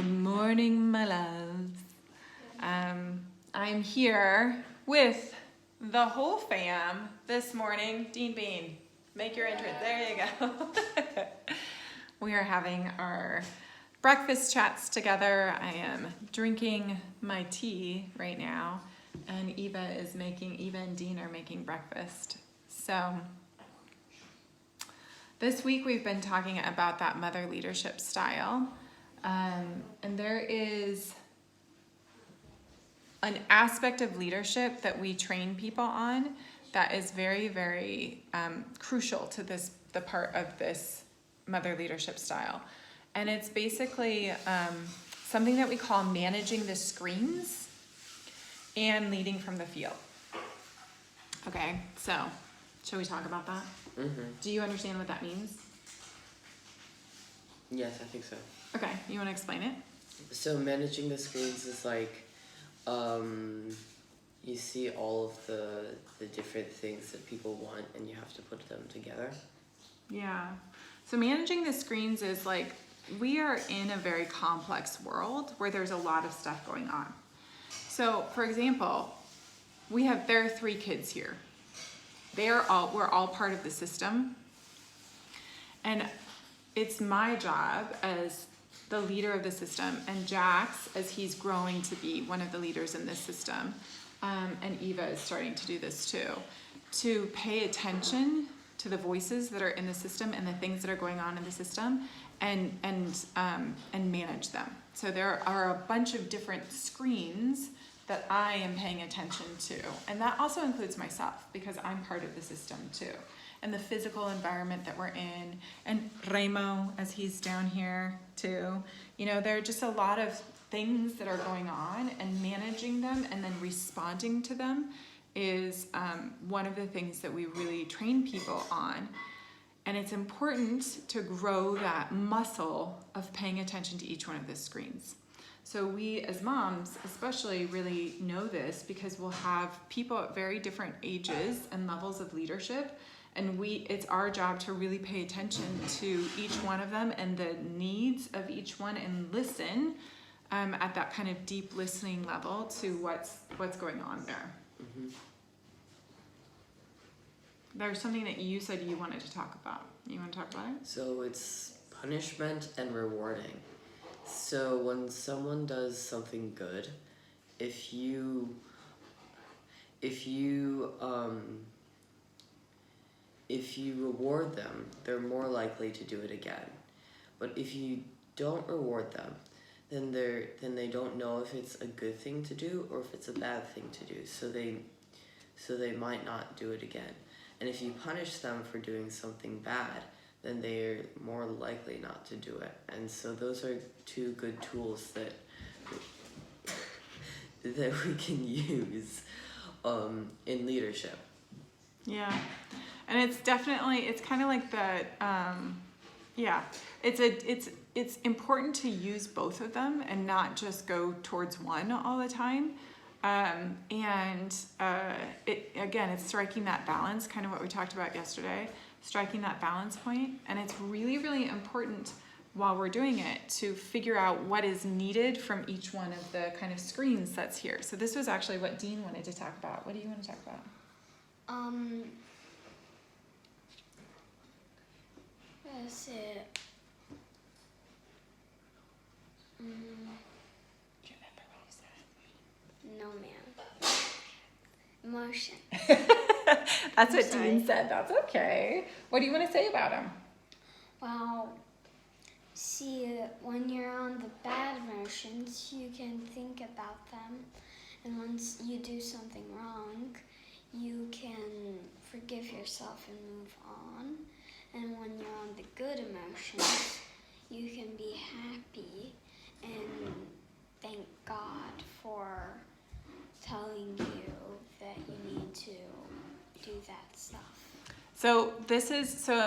morning, my loves. I'm here with the whole fam this morning. Dean Bean, make your entrance. There you go. We are having our breakfast chats together. I am drinking my tea right now, and Eva and Dean are making breakfast. So this week we've been talking about that mother leadership style. And there is an aspect of leadership that we train people on that is very, very crucial to the part of this mother leadership style. And it's basically something that we call managing the screens and leading from the field. Okay, so shall we talk about that? Mm-hmm. Do you understand what that means? Yes, I think so. Okay, you want to explain it? So managing the screens is like, you see all of the different things that people want and you have to put them together. Yeah. So managing the screens is like, we are in a very complex world where there's a lot of stuff going on. So for example, there are 3 kids here. We're all part of the system. And it's my job as the leader of the system, and Jax, as he's growing to be one of the leaders in this system, and Eva is starting to do this too, to pay attention to the voices that are in the system and the things that are going on in the system, and manage them. So there are a bunch of different screens that I am paying attention to, and that also includes myself because I'm part of the system too. And the physical environment that we're in, and Remo, as he's down here too. You know, there are just a lot of things that are going on, and managing them and then responding to them is one of the things that we really train people on. And it's important to grow that muscle of paying attention to each one of the screens. So we as moms especially really know this because we'll have people at very different ages and levels of leadership. And it's our job to really pay attention to each one of them and the needs of each one, and listen at that kind of deep listening level to what's going on there. Mm-hmm. There's something that you said you wanted to talk about. You want to talk about it? So it's punishment and rewarding. So when someone does something good, if you reward them, they're more likely to do it again. But if you don't reward them, then they don't know if it's a good thing to do or if it's a bad thing to do. So they might not do it again. And if you punish them for doing something bad, then they're more likely not to do it. And so those are 2 good tools that we can use in leadership. Yeah. And it's kind of like it's important to use both of them and not just go towards one all the time. It's striking that balance, kind of what we talked about yesterday, striking that balance point. And it's really, really important while we're doing it to figure out what is needed from each one of the kind of screens that's here. So this was actually what Dean wanted to talk about. What do you want to talk about? What is it? Do you remember what you said? No, ma'am. Emotion. That's what Dean said. That's okay. What do you want to say about him? Well, see, when you're on the bad emotions, you can think about them. And once you do something wrong, you can forgive yourself and move on. And when you're on the good emotions, you can be happy and thank God for telling you that you need to do that stuff. So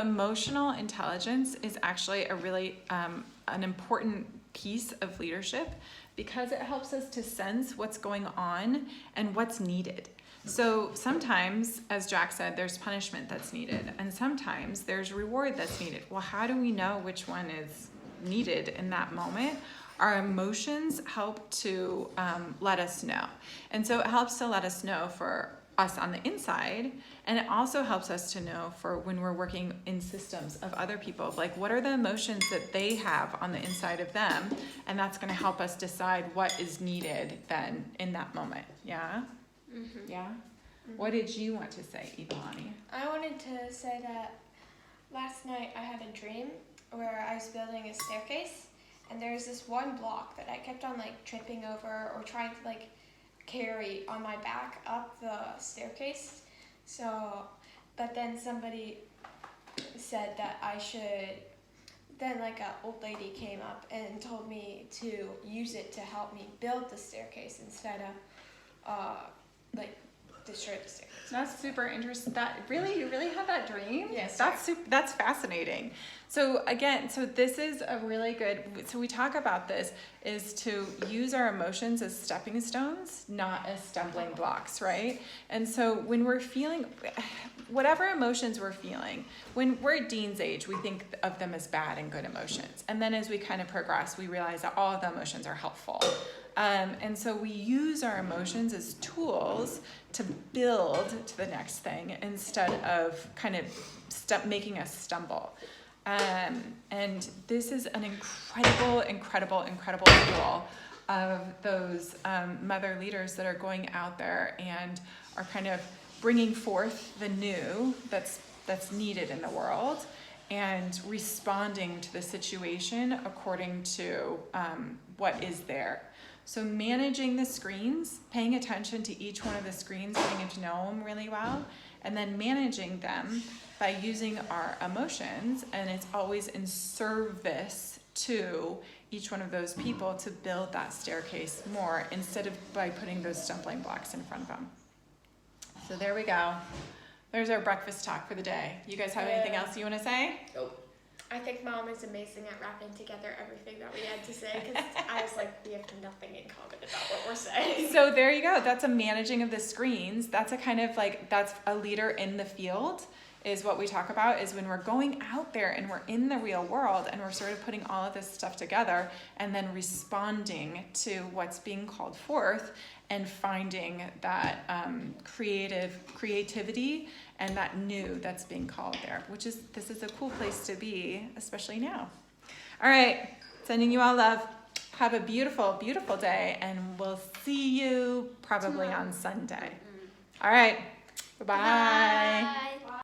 emotional intelligence is actually a really an important piece of leadership because it helps us to sense what's going on and what's needed. So sometimes, as Jack said, there's punishment that's needed, and sometimes there's reward that's needed. Well, how do we know which one is needed in that moment? our emotions help to let us know. And so it helps to let us know for us on the inside, and it also helps us to know for when we're working in systems of other people, like what are the emotions that they have on the inside of them, and that's going to help us decide what is needed then in that moment. Yeah? Mm-hmm. Yeah? What did you want to say, Ivalani? I wanted to say that last night I had a dream where I was building a staircase, and there was this one block that I kept on like tripping over or trying to like carry on my back up the staircase. So, but then somebody said that I should, then like an old lady came up and told me to use it to help me build the staircase instead of like destroy the staircase. That's super interesting. You really had that dream? Yes. That's fascinating. So again, this is a really good, so we talk about this is to use our emotions as stepping stones, not as stumbling blocks, right? And so when we're feeling, whatever emotions we're feeling, when we're at Dean's age, we think of them as bad and good emotions. And then as we kind of progress, we realize that all of the emotions are helpful. And so we use our emotions as tools to build to the next thing instead of kind of making us stumble. And this is an incredible tool of those mother leaders that are going out there and are kind of bringing forth the new that's needed in the world and responding to the situation according to what is there. So managing the screens, paying attention to each one of the screens, getting to know them really well, and then managing them by using our emotions, and it's always in service to each one of those people to build that staircase more instead of by putting those stumbling blocks in front of them. So there we go. There's our breakfast talk for the day. You guys have anything else you want to say? Nope. I think Mom is amazing at wrapping together everything that we had to say, because I was like, we have nothing in common about what we're saying. So there you go. That's a managing of the screens. That's a kind of like, that's a leader in the field is what we talk about, is when we're going out there and we're in the real world and we're sort of putting all of this stuff together and then responding to what's being called forth and finding that creativity and that new that's being called there, this is a cool place to be, especially now. All right, sending you all love. Have a beautiful day, and we'll see you probably on Sunday. All right, bye-bye. Bye.